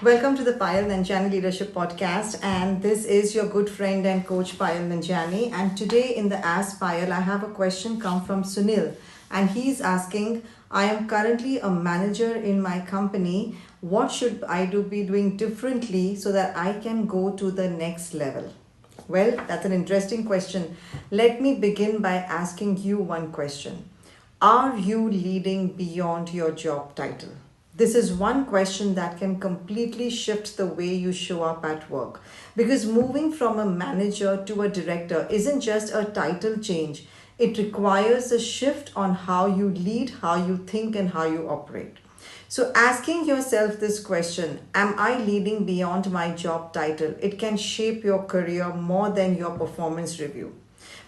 Welcome to the Payal Nanjiani Leadership Podcast, and this is your good friend and coach Payal Nanjiani. And today in the Ask Payal, I have a question come from Sunil, and he's asking, I am currently a manager in my company. What should I be doing differently so that I can go to the next level? Well, that's an interesting question. Let me begin by asking you one question. Are you leading beyond your job title? This is one question that can completely shift the way you show up at work. Because moving from a manager to a director isn't just a title change, it requires a shift on how you lead, how you think, and how you operate. So, asking yourself this question, am I leading beyond my job title? It can shape your career more than your performance review.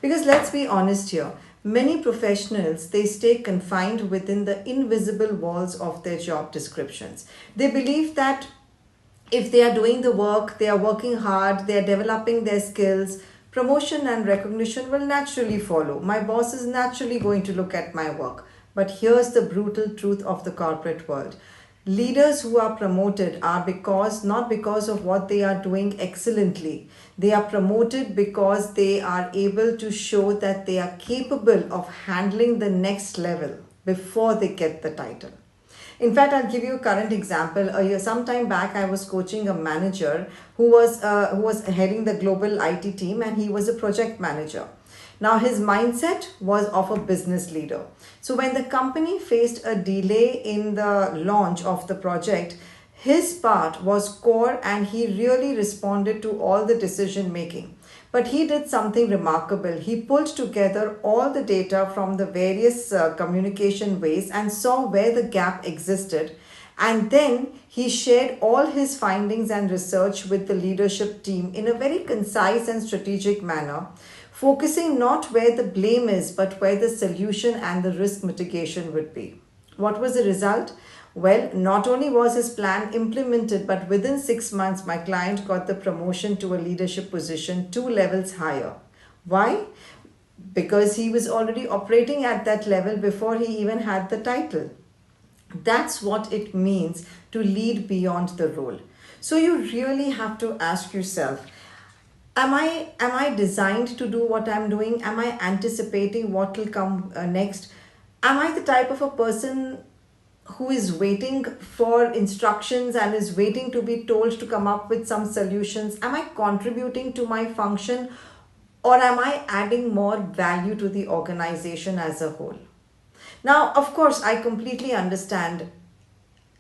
Because let's be honest here, many professionals they stay confined within the invisible walls of their job descriptions. They believe that if they are doing the work, they are working hard, they are developing their skills, promotion and recognition will naturally follow. My boss is naturally going to look at my work. But here's the brutal truth of the corporate world. Leaders who are promoted are because not because of what they are doing excellently. They are promoted because they are able to show that they are capable of handling the next level before they get the title. In fact, I'll give you a current example. Some time back, I was coaching a manager who was heading the global IT team, and he was a project manager. Now, his mindset was of a business leader. So, when the company faced a delay in the launch of the project, his part was core and he really responded to all the decision making. But he did something remarkable. He pulled together all the data from the various communication ways and saw where the gap existed. And then he shared all his findings and research with the leadership team in a very concise and strategic manner, focusing not where the blame is, but where the solution and the risk mitigation would be. What was the result? Well, not only was his plan implemented, but within 6 months, my client got the promotion to a leadership position 2 levels higher. Why? Because he was already operating at that level before he even had the title. That's what it means to lead beyond the role. So you really have to ask yourself, am I designed to do what I'm doing? Am I anticipating what will come next? Am I the type of a person who is waiting for instructions and is waiting to be told to come up with some solutions? Am I contributing to my function, or am I adding more value to the organization as a whole? Now, of course, I completely understand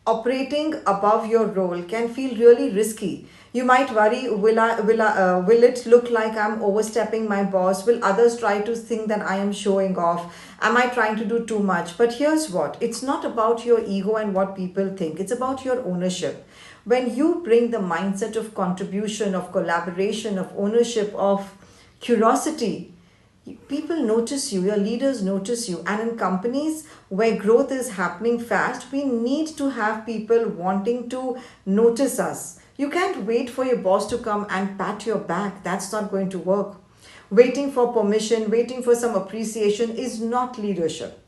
operating above your role can feel really risky. You might worry, will it look like I'm overstepping my boss? Will others try to think that I am showing off? Am I trying to do too much? But here's what, it's not about your ego and what people think, it's about your ownership. When you bring the mindset of contribution, of collaboration, of ownership, of curiosity, people notice you, your leaders notice you. And in companies where growth is happening fast, we need to have people wanting to notice us. You can't wait for your boss to come and pat your back. That's not going to work. Waiting for permission, waiting for some appreciation is not leadership.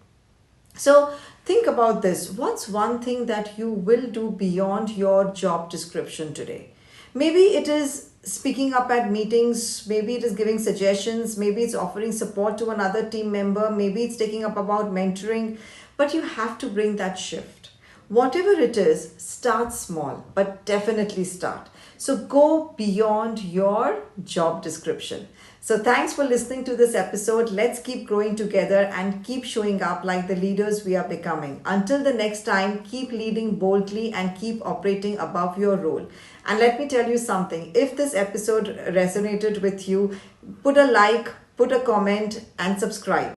So think about this. What's one thing that you will do beyond your job description today? Maybe it is speaking up at meetings, maybe it is giving suggestions, maybe it's offering support to another team member, maybe it's taking up about mentoring, but you have to bring that shift. Whatever it is, start small, but definitely start. So go beyond your job description. So thanks for listening to this episode. Let's keep growing together and keep showing up like the leaders we are becoming. Until the next time, keep leading boldly and keep operating above your role. And let me tell you something. If this episode resonated with you, put a like, put a comment, and subscribe.